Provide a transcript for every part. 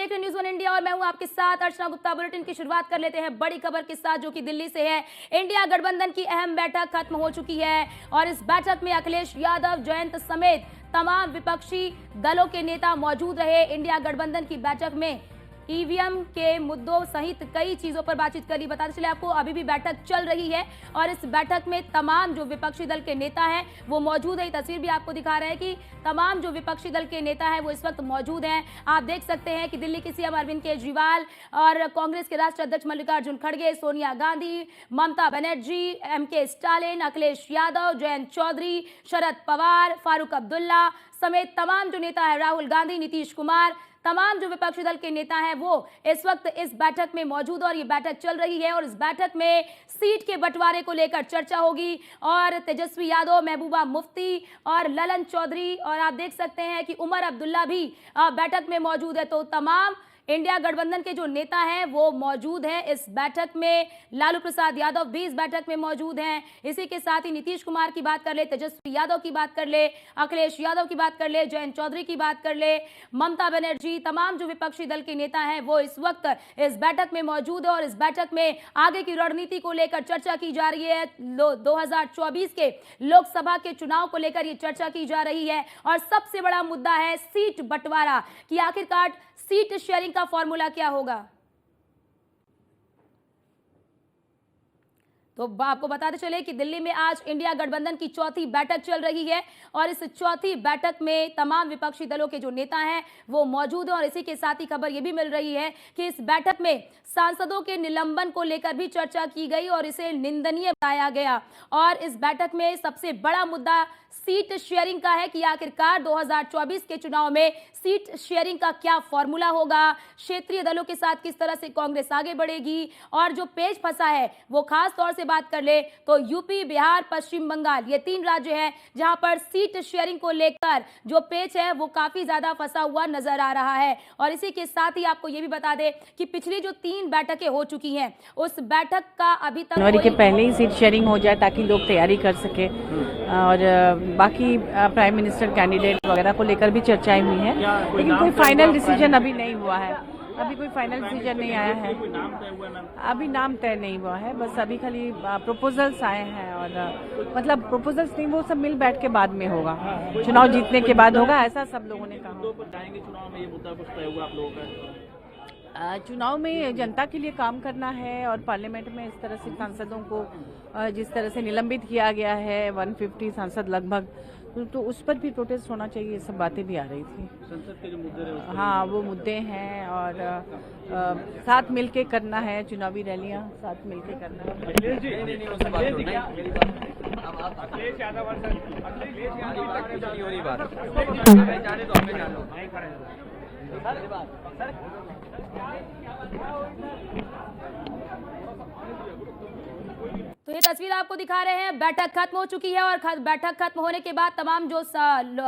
देख रहे news one India और मैं हूं आपके साथ अर्चना गुप्ता। बुलेटिन की शुरुआत कर लेते हैं बड़ी खबर के साथ जो कि दिल्ली से है। इंडिया गठबंधन की अहम बैठक खत्म हो चुकी है और इस बैठक में अखिलेश यादव, जयंत समेत तमाम विपक्षी दलों के नेता मौजूद रहे। इंडिया गठबंधन की बैठक में ईवीएम के मुद्दों सहित कई चीजों पर बातचीत करी। बताते चले आपको अभी भी बैठक चल रही है और इस बैठक में तमाम जो विपक्षी दल के नेता हैं वो मौजूद है। ये तस्वीर भी आपको दिखा रहे हैं कि तमाम जो विपक्षी दल के नेता हैं वो इस वक्त मौजूद हैं। आप देख सकते हैं कि दिल्ली के सीएम अरविंद केजरीवाल और कांग्रेस के राष्ट्रीय अध्यक्ष मल्लिकार्जुन खड़गे, सोनिया गांधी, ममता बनर्जी, एमके स्टालिन, अखिलेश यादव, जयंत चौधरी, शरद पवार, फारूक अब्दुल्ला समेत तमाम जो नेता है, राहुल गांधी, नीतीश कुमार, तमाम जो विपक्षी दल के नेता हैं वो इस वक्त इस बैठक में मौजूद और ये बैठक चल रही है और इस बैठक में सीट के बंटवारे को लेकर चर्चा होगी और तेजस्वी यादव, महबूबा मुफ्ती और ललन चौधरी और आप देख सकते हैं कि उमर अब्दुल्ला भी बैठक में मौजूद है। तो तमाम इंडिया गठबंधन के जो नेता हैं वो मौजूद हैं इस बैठक में। लालू प्रसाद यादव भी इस बैठक में मौजूद हैं। इसी के साथ ही नीतीश कुमार की बात कर ले, तेजस्वी यादव की बात कर ले, अखिलेश यादव की बात कर ले, जयंत चौधरी की बात कर ले, ममता बनर्जी, तमाम जो विपक्षी दल के नेता हैं वो इस वक्त इस बैठक में मौजूद है और इस बैठक में आगे की रणनीति को लेकर चर्चा की जा रही है। 2024 के लोकसभा के चुनाव को लेकर ये चर्चा की जा रही है और सबसे बड़ा मुद्दा है सीट बंटवारा कि आखिरकार सीट शेयरिंग का फॉर्मूला क्या होगा। तो आपको बताते चले कि दिल्ली में आज इंडिया गठबंधन की चौथी बैठक चल रही है और इस चौथी बैठक में तमाम विपक्षी दलों के जो नेता हैं वो मौजूद हैं और इसी के साथ ही खबर ये भी मिल रही है कि इस बैठक में सांसदों के निलंबन को लेकर भी चर्चा की गई और इसे निंदनीय बताया गया और इस बैठक में सबसे बड़ा मुद्दा सीट शेयरिंग का है कि आखिरकार 2024 के चुनाव में सीट शेयरिंग का क्या फॉर्मूला होगा, क्षेत्रीय दलों के साथ किस तरह से कांग्रेस आगे बढ़ेगी और जो पेच फंसा है वो खास तौर से बात कर ले तो यूपी, बिहार, पश्चिम बंगाल ये 3 राज्य हैं जहां पर सीट शेयरिंग को लेकर जो पेच है वो काफी ज्यादा फंसा हुआ नजर आ रहा है। और इसी के साथ ही आपको ये भी बता दें कि पिछली जो 3 बैठकें हो चुकी हैं उस बैठक का अभी तक जनवरी के पहले ही सीट शेयरिंग हो जाए ताकि लोग तैयारी कर सके और बाकी प्राइम मिनिस्टर कैंडिडेट वगैरह को लेकर भी चर्चाएं हुई हैं, लेकिन कोई फाइनल डिसीजन अभी नहीं हुआ है। अभी कोई फाइनल डिसीजन नहीं आया है, अभी नाम तय नहीं हुआ है, बस अभी खाली प्रपोजल्स आए हैं और मतलब प्रपोजल्स नहीं, वो सब मिल बैठ के बाद में होगा, चुनाव जीतने के बाद होगा, ऐसा सब लोगों ने कहा। चुनाव में जनता के लिए काम करना है और पार्लियामेंट में इस तरह से सांसदों को जिस तरह से निलंबित किया गया है 150 सांसद लगभग, तो उस पर भी प्रोटेस्ट होना चाहिए, ये सब बातें भी आ रही थी। संसद के जो मुद्दे हाँ वो मुद्दे हैं और साथ मिलके करना है, चुनावी रैलियां साथ मिलके करना तो ये तस्वीर आपको दिखा रहे हैं। बैठक खत्म हो चुकी है और बैठक खत्म होने के बाद तमाम जो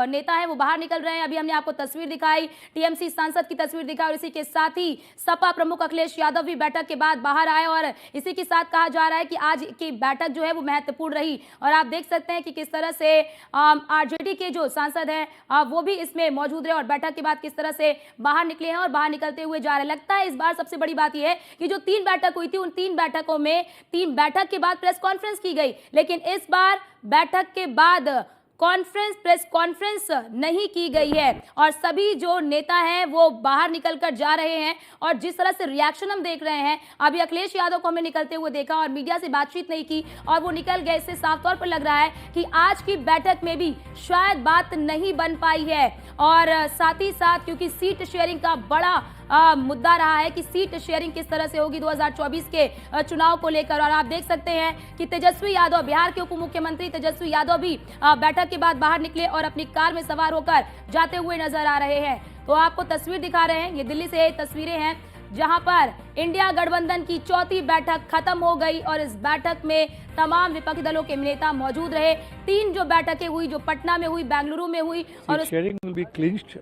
नेता हैं वो बाहर निकल रहे हैं। अभी हमने आपको तस्वीर दिखाई, टीएमसी सांसद की तस्वीर दिखाई और इसी के साथ ही सपा प्रमुख अखिलेश यादव भी बैठक के बाद बाहर आए और इसी के साथ कहा जा रहा है कि आज की बैठक जो है वो महत्वपूर्ण रही और आप देख सकते हैं कि किस तरह से आरजेडी के जो सांसद हैं वो भी इसमें मौजूद रहे और बैठक के बाद किस तरह से बाहर निकले हैं और बाहर निकलते हुए जा रहे हैं। लगता है इस बार सबसे बड़ी बात यह है कि जो 3 बैठक हुई थी उन 3 बैठकों में 3 बैठक के बाद प्रेस कॉन्फ्रेंस की गई, लेकिन इस बार बैठक के बाद प्रेस कॉन्फ्रेंस नहीं की गई है और सभी जो नेता हैं वो बाहर निकलकर जा रहे हैं और जिस तरह से रिएक्शन हम देख रहे हैं, अभी अखिलेश यादव को हमने निकलते हुए देखा और मीडिया से बातचीत नहीं की और वो निकल गए। इससे साफ तौर पर लग रहा है कि आज की बैठक में भी शायद बात नहीं बन पाई है और साथ ही साथ क्योंकि सीट शेयरिंग का बड़ा मुद्दा रहा है कि सीट शेयरिंग किस तरह से होगी 2024 के चुनाव को लेकर और आप देख सकते हैं कि तेजस्वी यादव, बिहार के उप मुख्यमंत्री तेजस्वी यादव भी बैठक के बाद बाहर निकले और अपनी कार में सवार होकर जाते हुए नजर आ रहे हैं। तो आपको तस्वीर दिखा रहे हैं, ये दिल्ली से तस्वीरें हैं जहां पर इंडिया गठबंधन की चौथी बैठक खत्म हो गई और इस बैठक में तमाम विपक्षी दलों के नेता मौजूद रहे। 3 जो बैठकें हुई, जो पटना में हुई, बेंगलुरु में हुई और sharing will be clinched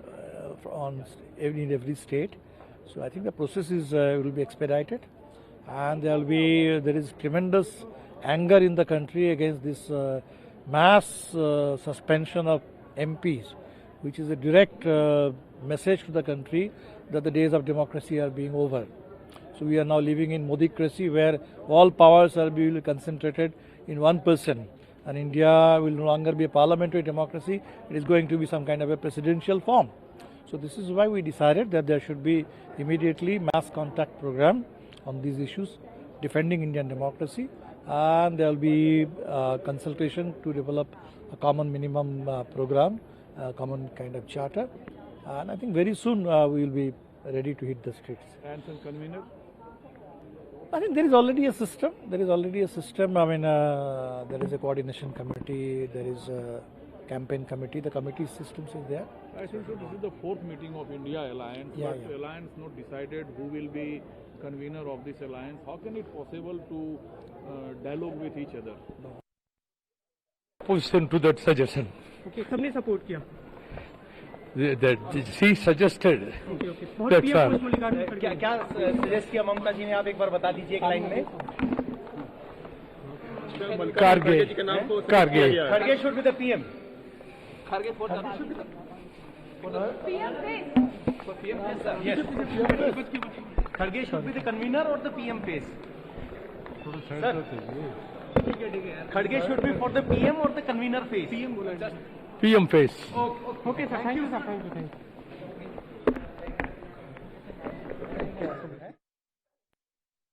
in every state. So I think the process will be expedited, and there is tremendous anger in the country against this mass suspension of MPs, which is a direct message to the country that the days of democracy are being over. So we are now living in Modicracy, where all powers are being concentrated in one person. And India will no longer be a parliamentary democracy, it is going to be some kind of a presidential form. So this is why we decided that there should be immediately mass contact program on these issues, defending Indian democracy, and there will be consultation to develop a common minimum program, common kind of charter, and I think very soon we will be ready to hit the streets. And some convener? I think there is already a system. There is already a system. I mean, there is a coordination committee, there is a campaign committee. The committee systems is there. I think so. This is the fourth meeting of India Alliance, Yeah, but yeah. Alliance not decided who will be convener of this alliance. How can it possible to dialogue with each other? Opposition to that suggestion. Okay सबने support किया That she suggested. Okay okay बहुत That's PM all. Police Mallikarjun खड़गे क्या क्या suggest किया ममता जी ने, आप एक बार बता दीजिए एक लाइन में। Karge. Karge. खड़गे शुड बी द पीएम। खड़गे शुड बी द कन्वीनर और द पीएम फेस। खड़गे should be for the PM और द कन्वीनर फेस। पीएम बोला। PM face. Okay sir thank you sir thank you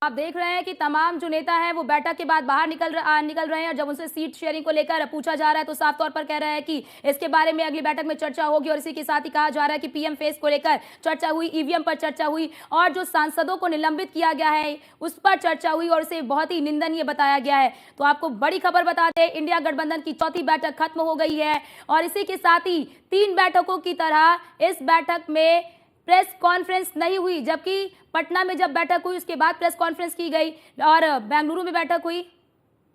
आप देख रहे हैं कि तमाम जो नेता हैं वो बैठक के बाद बाहर निकल रहे हैं और जब उनसे सीट शेयरिंग को लेकर पूछा जा रहा है तो साफ तौर पर कह रहे हैं कि इसके बारे में अगली बैठक में चर्चा होगी। और इसी के साथ ही कहा जा रहा है कि पीएम फेस को लेकर चर्चा हुई, ईवीएम पर चर्चा हुई और जो सांसदों को निलंबित किया गया है उस पर चर्चा हुई और इसे बहुत ही निंदनीय बताया गया है। तो आपको बड़ी खबर बता दें, इंडिया गठबंधन की चौथी बैठक खत्म हो गई है और इसी के साथ ही 3 बैठकों की तरह इस बैठक में प्रेस कॉन्फ्रेंस नहीं हुई, जबकि पटना में जब बैठक हुई उसके बाद प्रेस कॉन्फ्रेंस की गई और बेंगलुरु में बैठक हुई।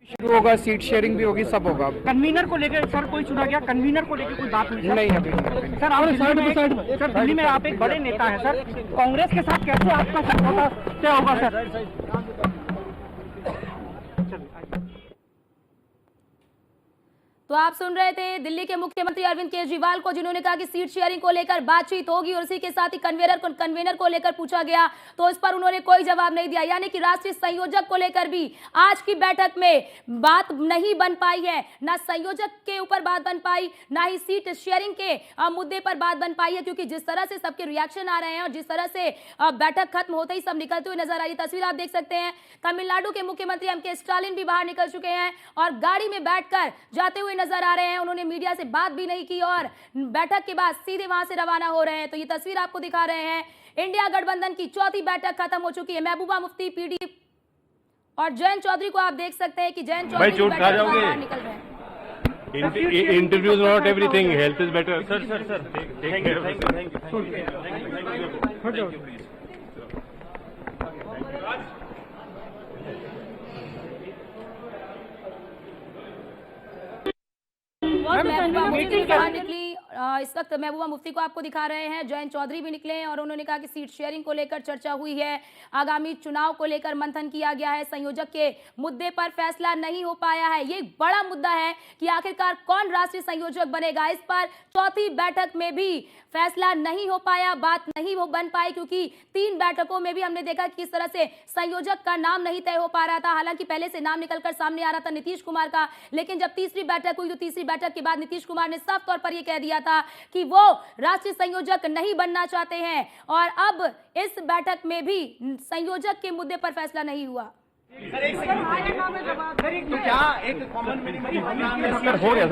शुरू होगा, सीट शेयरिंग भी होगी, सब होगा। कन्वीनर को लेकर सर कोई चुना गया, कन्वीनर को लेकर कोई बात हुई नहीं अभी सर? आप दिल्ली में आप एक बड़े नेता हैं सर, कांग्रेस के साथ कैसे आपका समझौता क्या होगा सर? तो आप सुन रहे थे दिल्ली के मुख्यमंत्री अरविंद केजरीवाल को, जिन्होंने कहा कि सीट शेयरिंग को लेकर बातचीत होगी और इसी के साथ ही कन्वेनर को लेकर पूछा गया तो इस पर उन्होंने कोई जवाब नहीं दिया। यानी कि राष्ट्रीय संयोजक को लेकर भी आज की बैठक में बात नहीं बन पाई है, ना संयोजक के ऊपर बात बन पाई, ना ही सीट शेयरिंग के मुद्दे पर बात बन पाई है, क्योंकि जिस तरह से सबके रिएक्शन आ रहे हैं और जिस तरह से बैठक खत्म होते ही सब निकलते हुए नजर आ रही तस्वीर आप देख सकते हैं। तमिलनाडु के मुख्यमंत्री एम.के. स्टालिन भी बाहर निकल चुके हैं और गाड़ी में बैठकर जाते हुए नजर आ रहे हैं। उन्होंने मीडिया से बात भी नहीं की और बैठक के बाद सीधे वहां से रवाना हो रहे हैं। तो ये तस्वीर आपको दिखा रहे हैं, इंडिया गठबंधन की चौथी बैठक खत्म हो चुकी है। महबूबा मुफ्ती, पीडी और जयंत चौधरी को आप देख सकते हैं कि जयंत चौधरी बाहर निकल रहे हैं। Interviews not everything. Health is better. Sir thank you. Mehbooba Mufti बाहर निकली। इस वक्त महबूबा मुफ्ती को आपको दिखा रहे हैं, जयंत चौधरी भी निकले हैं और उन्होंने कहा कि सीट शेयरिंग को लेकर चर्चा हुई है, आगामी चुनाव को लेकर मंथन किया गया है, संयोजक के मुद्दे पर फैसला नहीं हो पाया है। ये एक बड़ा मुद्दा है कि आखिरकार कौन राष्ट्रीय संयोजक बनेगा। इस पर चौथी बैठक में भी फैसला नहीं हो पाया, बात नहीं हो बन पाई, क्योंकि 3 बैठकों में भी हमने देखा कि किस तरह से संयोजक का नाम नहीं तय हो पा रहा था। हालांकि पहले से नाम निकलकर सामने आ रहा था नीतीश कुमार का, लेकिन जब तीसरी बैठक हुई तो तीसरी बैठक के बाद नीतीश कुमार ने साफ तौर पर यह कह दिया था कि वो राष्ट्रीय संयोजक नहीं बनना चाहते हैं और अब इस बैठक में भी संयोजक के मुद्दे पर फैसला नहीं हुआ। क्या एक कॉमन मिनिमम हो गया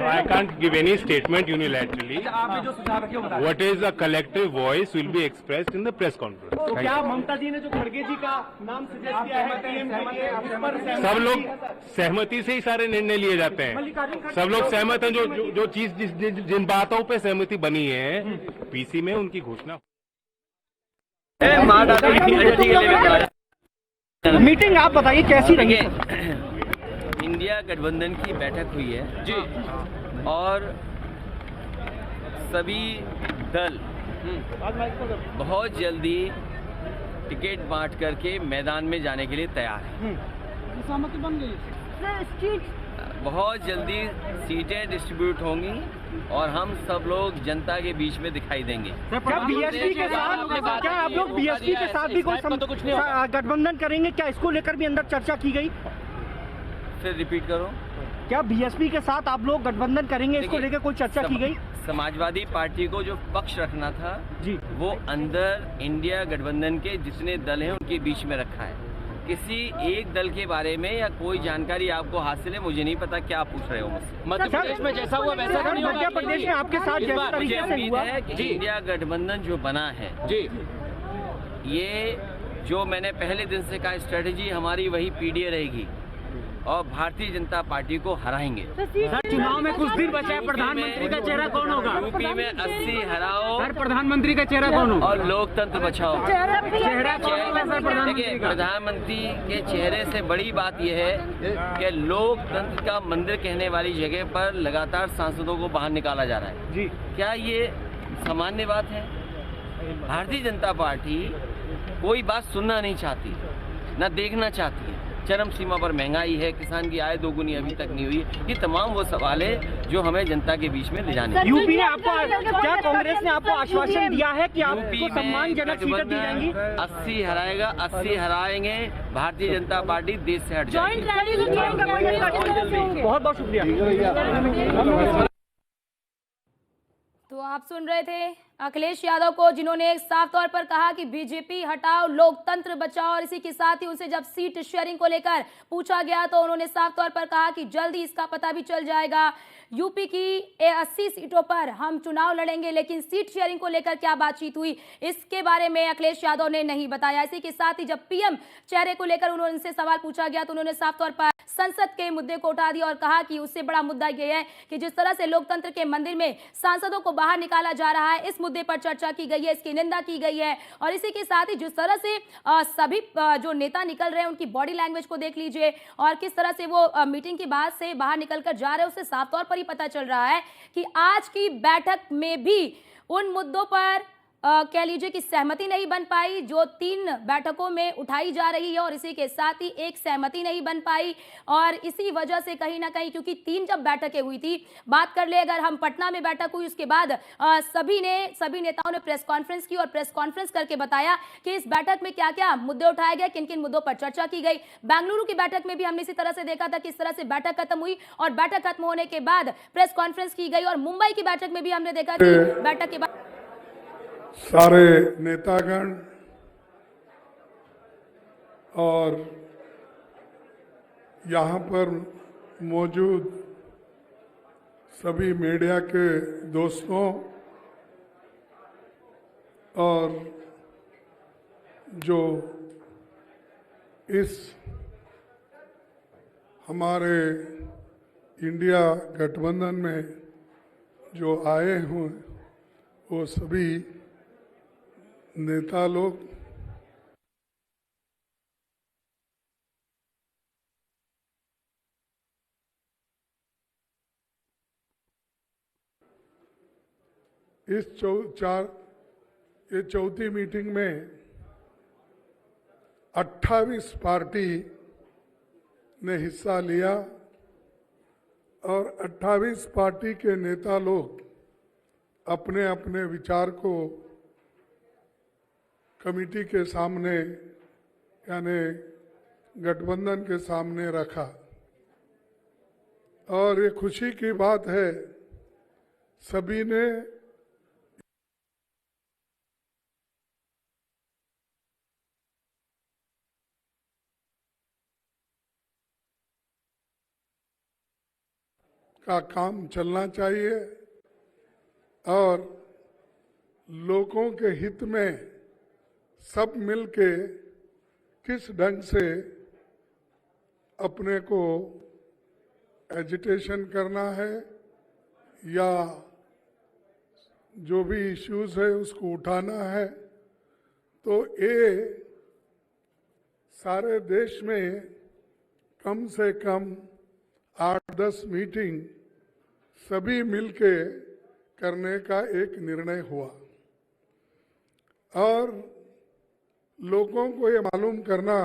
I can't give any statement unilaterally. What is a collective voice will be expressed in the press conference. तो क्या ममता जी ने जो खड़गे जी का नाम सजेस्ट किया है पीएम के लिए, उस पर सब लोग सहमति से ही सारे निर्णय लिए जाते हैं। सब लोग सहमत हैं, जो चीज जिन बातों पे सहमति बनी है पीसी में उनकी घोषणा। मीटिंग आप बताइए कैसी रही? इंडिया गठबंधन की बैठक हुई है जी और सभी दल बहुत जल्दी टिकट बांट करके मैदान में जाने के लिए तैयार है। सहमति बन गई। बहुत जल्दी सीटें डिस्ट्रीब्यूट होंगी और हम सब लोग जनता के बीच में दिखाई देंगे। क्या बीएसपी के साथ, क्या आप लोग बीएसपी के साथ भी कोई गठबंधन करेंगे? क्या इसको लेकर भी अंदर चर्चा की गई? फिर रिपीट करो। क्या बीएसपी के साथ आप लोग गठबंधन करेंगे, इसको लेकर कोई चर्चा की गई? समाजवादी पार्टी को जो पक्ष रखना था जी, वो अंदर इंडिया गठबंधन के जितने दल हैं उनके बीच में रखा है। किसी एक दल के बारे में या कोई जानकारी आपको हासिल है, मुझे नहीं पता क्या आप पूछ रहे हो मुझसे। मध्य प्रदेश में जैसा हुआ वैसा मध्य प्रदेश में आपके साथ इस जिस बार मुझे तरीके से उम्मीद हुआ है कि इंडिया गठबंधन जो बना है जी, ये जो मैंने पहले दिन से कहा, स्ट्रेटेजी हमारी वही पीडीए रहेगी और भारतीय जनता पार्टी को हराएंगे। सर, चुनाव में कुछ दिन बचा है, प्रधानमंत्री का चेहरा कौन होगा? यूपी में 80 हराओ सर, प्रधानमंत्री का चेहरा कौन होगा? और लोकतंत्र बचाओ। चेहरा कौन होगा सर प्रधानमंत्री देखिए, का? प्रधानमंत्री के चेहरे से बड़ी बात यह है कि लोकतंत्र का मंदिर कहने वाली जगह पर लगातार सांसदों को बाहर निकाला जा रहा है। जी, क्या ये सामान्य बात है? भारतीय जनता पार्टी कोई बात सुनना नहीं चाहती, न देखना चाहती है। चरम सीमा पर महंगाई है, किसान की आय दोगुनी अभी तक नहीं हुई। ये तमाम वो सवाल है जो हमें जनता के बीच में ले जाने। यूपी ने आपको, क्या कांग्रेस ने आपको आश्वासन दिया है कि आपको सम्मानजनक सीटें दी जाएंगी? 80 हराएगा, 80 हराएंगे। भारतीय जनता पार्टी देश से हट जाएगी। बहुत बहुत शुक्रिया। तो आप सुन रहे थे अखिलेश यादव को, जिन्होंने साफ तौर पर कहा कि बीजेपी हटाओ, लोकतंत्र बचाओ। और इसी के साथ ही उनसे जब सीट शेयरिंग को लेकर पूछा गया तो उन्होंने साफ तौर पर कहा कि जल्दी इसका पता भी चल जाएगा। यूपी की 80 सीटों पर हम चुनाव लड़ेंगे, लेकिन सीट शेयरिंग को लेकर क्या बातचीत हुई इसके बारे में अखिलेश यादव ने नहीं बताया। इसी के साथ ही जब पीएम चेहरे को लेकर उनसे सवाल पूछा गया तो उन्होंने साफ तौर पर संसद के मुद्दे को उठा दिया और कहा कि उससे बड़ा मुद्दा यह है कि जिस तरह से लोकतंत्र के मंदिर में सांसदों को बाहर निकाला जा रहा है, इस मुद्दे पर चर्चा की गई है, इसकी निंदा की गई है। और इसी के साथ ही जिस तरह से सभी जो नेता निकल रहे हैं उनकी बॉडी लैंग्वेज को देख लीजिए और किस तरह से वो मीटिंग के बाद से बाहर निकल कर जा रहे हैं, उससे साफ तौर पर ही पता चल रहा है कि आज की बैठक में भी उन मुद्दों पर कह लीजिए कि सहमति नहीं बन पाई जो 3 बैठकों में उठाई जा रही है। और इसी के साथ ही एक सहमति नहीं बन पाई और इसी वजह से कहीं ना कहीं, क्योंकि 3 जब बैठकें हुई थी, बात कर ले अगर हम पटना में बैठक हुई उसके बाद सभी नेताओं ने प्रेस कॉन्फ्रेंस की और प्रेस कॉन्फ्रेंस करके बताया कि इस बैठक में क्या क्या मुद्दे उठाए गए, किन किन मुद्दों पर चर्चा की गई। बेंगलुरु की बैठक में भी हमने इसी तरह से देखा था किस तरह से बैठक खत्म हुई और बैठक खत्म होने के बाद प्रेस कॉन्फ्रेंस की गई। और मुंबई की बैठक में भी हमने देखा कि बैठक के बाद सारे नेतागण और यहाँ पर मौजूद सभी मीडिया के दोस्तों और जो इस हमारे इंडिया गठबंधन में जो आए हुए वो सभी नेता लोग, इस ये चौथी मीटिंग में 28 पार्टी ने हिस्सा लिया और 28 पार्टी के नेता लोग अपने अपने विचार को कमेटी के सामने यानी गठबंधन के सामने रखा। और ये खुशी की बात है, सभी ने का काम चलना चाहिए और लोगों के हित में सब मिलके किस ढंग से अपने को एजिटेशन करना है या जो भी इश्यूज है उसको उठाना है। तो ये सारे देश में कम से कम 8-10 मीटिंग सभी मिलके करने का एक निर्णय हुआ और लोगों को ये मालूम करना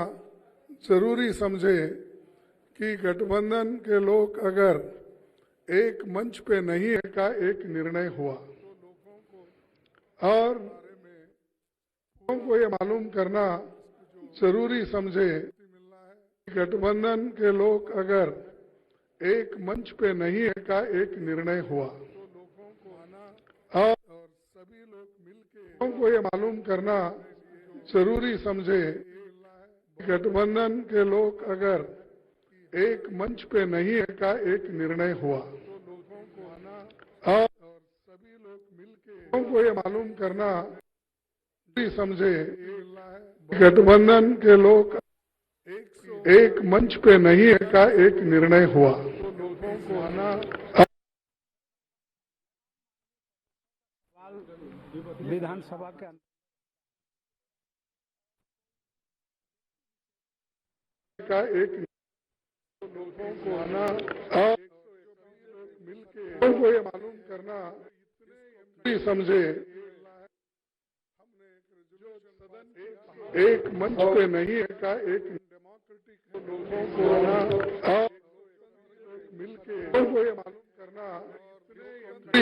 जरूरी समझे कि गठबंधन के लोग अगर एक मंच पे नहीं है का एक निर्णय हुआ और लोगों को ये मालूम करना जरूरी समझे गठबंधन के लोग अगर एक मंच पे नहीं है का एक निर्णय हुआ और सभी लोग मिलके लोगों को ये मालूम करना जरूरी समझे गठबंधन के लोग अगर एक मंच पे नहीं है का एक निर्णय हुआ और सभी लोग मिलके लोगों को ये मालूम करना जरूरी समझे गठबंधन के लोग एक मंच पे नहीं है का एक निर्णय हुआ विधानसभा के का एक लोगों को आना और मिलके लोगों को ये मालूम करना समझे एक मंच पे नहीं है का एक डेमोक्रेटिक लोगों को आना और मिलके लोगों को ये मालूम करना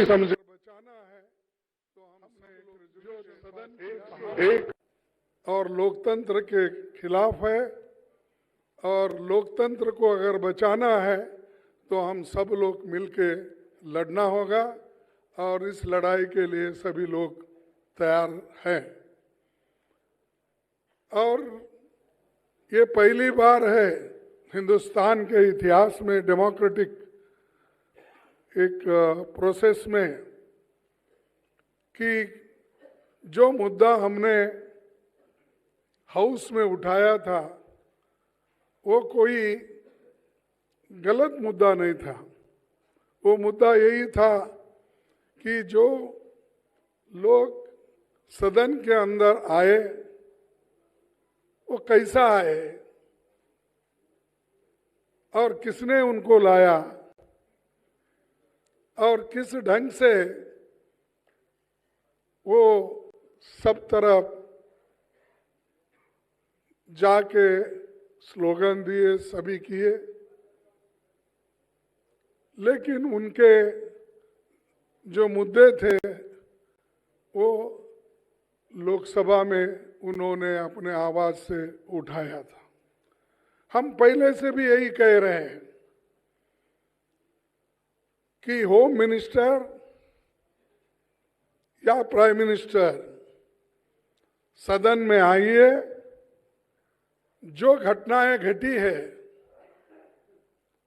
समझे बचाना है तो हमने जो सदन एक और लोकतंत्र के खिलाफ है और लोकतंत्र को अगर बचाना है तो हम सब लोग मिलके लड़ना होगा और इस लड़ाई के लिए सभी लोग तैयार हैं और ये पहली बार है हिंदुस्तान के इतिहास में डेमोक्रेटिक एक प्रोसेस में कि जो मुद्दा हमने हाउस में उठाया था वो कोई गलत मुद्दा नहीं था। वो मुद्दा यही था कि जो लोग सदन के अंदर आए वो कैसा आए और किसने उनको लाया और किस ढंग से वो सब तरफ जाके स्लोगन दिए, सभी किए, लेकिन उनके जो मुद्दे थे वो लोकसभा में उन्होंने अपने आवाज से उठाया था। हम पहले से भी यही कह रहे हैं कि होम मिनिस्टर या प्राइम मिनिस्टर सदन में आइए, जो घटनाएं घटी है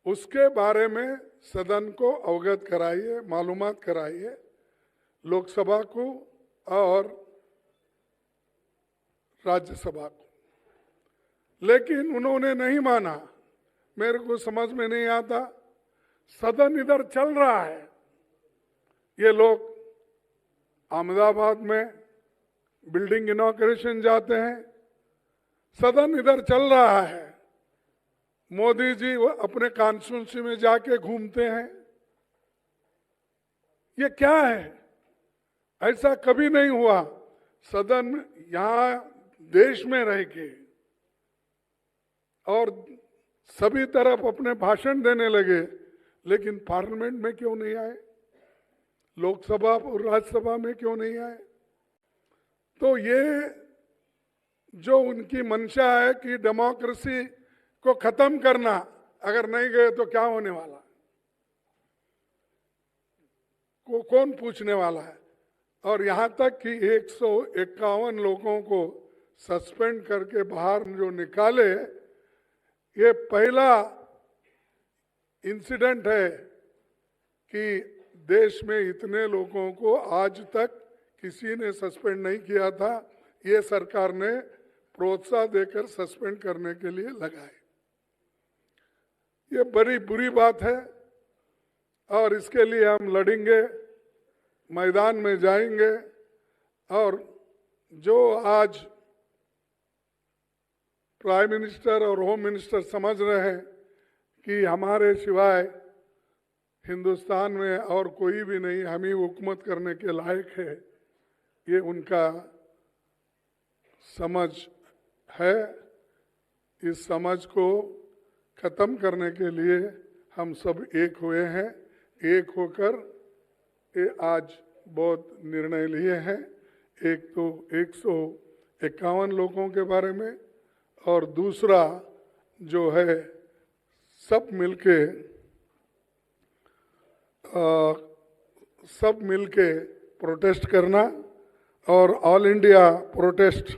उसके बारे में सदन को अवगत कराइए, मालूमात कराइए लोकसभा को और राज्यसभा को। लेकिन उन्होंने नहीं माना। मेरे को समझ में नहीं आता, सदन इधर चल रहा है, ये लोग अहमदाबाद में बिल्डिंग इनॉग्रेशन जाते हैं, सदन इधर चल रहा है, मोदी जी वो अपने कॉन्स्टिट्यूंसी में जाके घूमते हैं। ये क्या है? ऐसा कभी नहीं हुआ। सदन यहाँ देश में रह के और सभी तरफ अपने भाषण देने लगे, लेकिन पार्लियामेंट में क्यों नहीं आए? लोकसभा और राज्यसभा में क्यों नहीं आए? तो ये जो उनकी मंशा है कि डेमोक्रेसी को खत्म करना, अगर नहीं गए तो क्या होने वाला को कौन पूछने वाला है? और यहाँ तक कि 151 लोगों को सस्पेंड करके बाहर जो निकाले, ये पहला इंसिडेंट है कि देश में इतने लोगों को आज तक किसी ने सस्पेंड नहीं किया था। ये सरकार ने प्रोत्साहन देकर सस्पेंड करने के लिए लगाए। ये बड़ी बुरी बात है और इसके लिए हम लड़ेंगे, मैदान में जाएंगे। और जो आज प्राइम मिनिस्टर और होम मिनिस्टर समझ रहे हैं कि हमारे सिवाय हिंदुस्तान में और कोई भी नहीं, हम ही हुकूमत करने के लायक है, ये उनका समझ है। इस समझ को खत्म करने के लिए हम सब एक हुए हैं। एक होकर ये आज बहुत निर्णय लिए हैं। एक तो 151 लोगों के बारे में, और दूसरा जो है सब मिलके प्रोटेस्ट करना, और ऑल इंडिया प्रोटेस्ट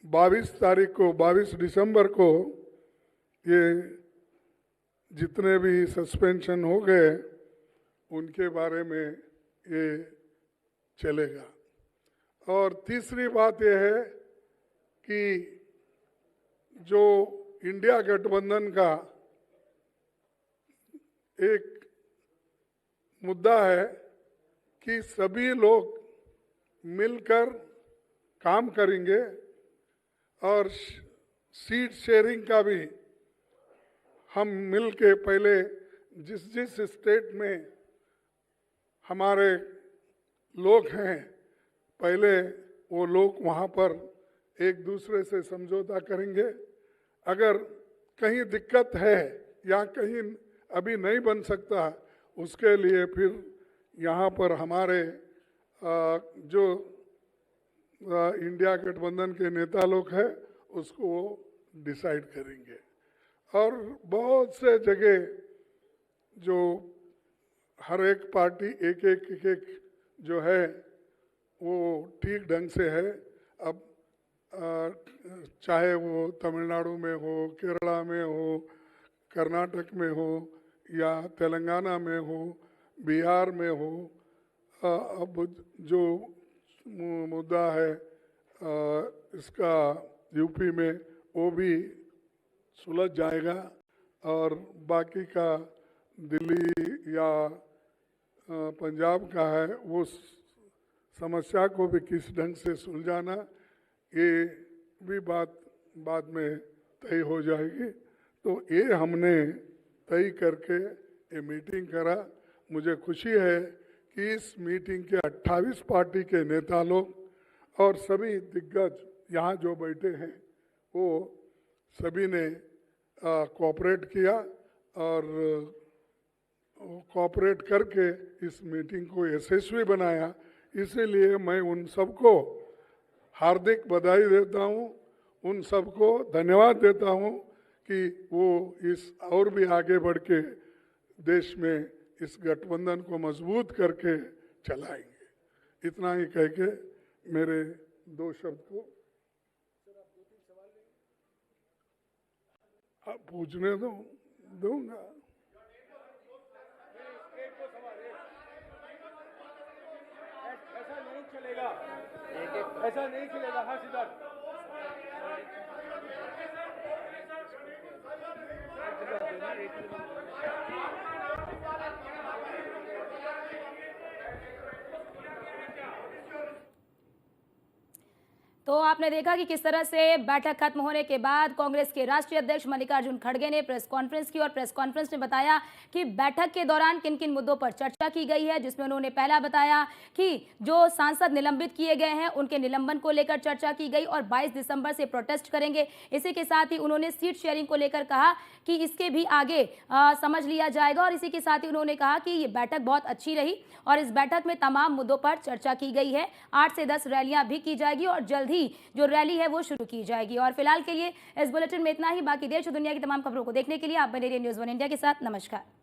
22 दिसंबर को ये जितने भी सस्पेंशन हो गए उनके बारे में ये चलेगा। और तीसरी बात यह है कि जो इंडिया गठबंधन का एक मुद्दा है कि सभी लोग मिलकर काम करेंगे, और सीट शेयरिंग का भी हम मिल के पहले जिस स्टेट में हमारे लोग हैं, पहले वो लोग वहाँ पर एक दूसरे से समझौता करेंगे। अगर कहीं दिक्कत है या कहीं अभी नहीं बन सकता, उसके लिए फिर यहाँ पर हमारे जो इंडिया गठबंधन के नेता लोग हैं उसको डिसाइड करेंगे। और बहुत से जगह जो हर एक पार्टी एक जो है वो ठीक ढंग से है। अब चाहे वो तमिलनाडु में हो, केरला में हो, कर्नाटक में हो, या तेलंगाना में हो, बिहार में हो, अब जो मुद्दा है इसका यूपी में, वो भी सुलझ जाएगा। और बाकी का दिल्ली या पंजाब का है, वो समस्या को भी किस ढंग से सुलझाना, ये भी बात बाद में तय हो जाएगी। तो ये हमने तय करके ये मीटिंग करा। मुझे खुशी है कि इस मीटिंग के 28 पार्टी के नेता लोग और सभी दिग्गज यहाँ जो बैठे हैं वो सभी ने कोऑपरेट किया, और कोऑपरेट करके इस मीटिंग को यशस्वी बनाया। इसीलिए मैं उन सबको हार्दिक बधाई देता हूँ, उन सबको धन्यवाद देता हूँ कि वो इस और भी आगे बढ़ के देश में इस गठबंधन को मजबूत करके चलाएंगे। इतना ही कह के मेरे 2 शब्द को आप पूछने दूंगा। ऐसा नहीं चलेगा। हाँ सिद्धार्थ, तो आपने देखा कि किस तरह से बैठक खत्म होने के बाद कांग्रेस के राष्ट्रीय अध्यक्ष मल्लिकार्जुन खड़गे ने प्रेस कॉन्फ्रेंस की, और प्रेस कॉन्फ्रेंस में बताया कि बैठक के दौरान किन किन मुद्दों पर चर्चा की गई है, जिसमें उन्होंने पहला बताया कि जो सांसद निलंबित किए गए हैं उनके निलंबन को लेकर चर्चा की गई और 22 दिसंबर से प्रोटेस्ट करेंगे। इसी के साथ ही उन्होंने सीट शेयरिंग को लेकर कहा कि इसके भी आगे समझ लिया जाएगा, और इसी के साथ ही उन्होंने कहा कि ये बैठक बहुत अच्छी रही और इस बैठक में तमाम मुद्दों पर चर्चा की गई है। 8 से 10 रैलियां भी की जाएगी और जल्द ही जो रैली है वो शुरू की जाएगी। और फिलहाल के लिए इस बुलेटिन में इतना ही। बाकी देश और दुनिया की तमाम खबरों को देखने के लिए आप बने रहिए न्यूज़ 1 इंडिया के साथ। नमस्कार।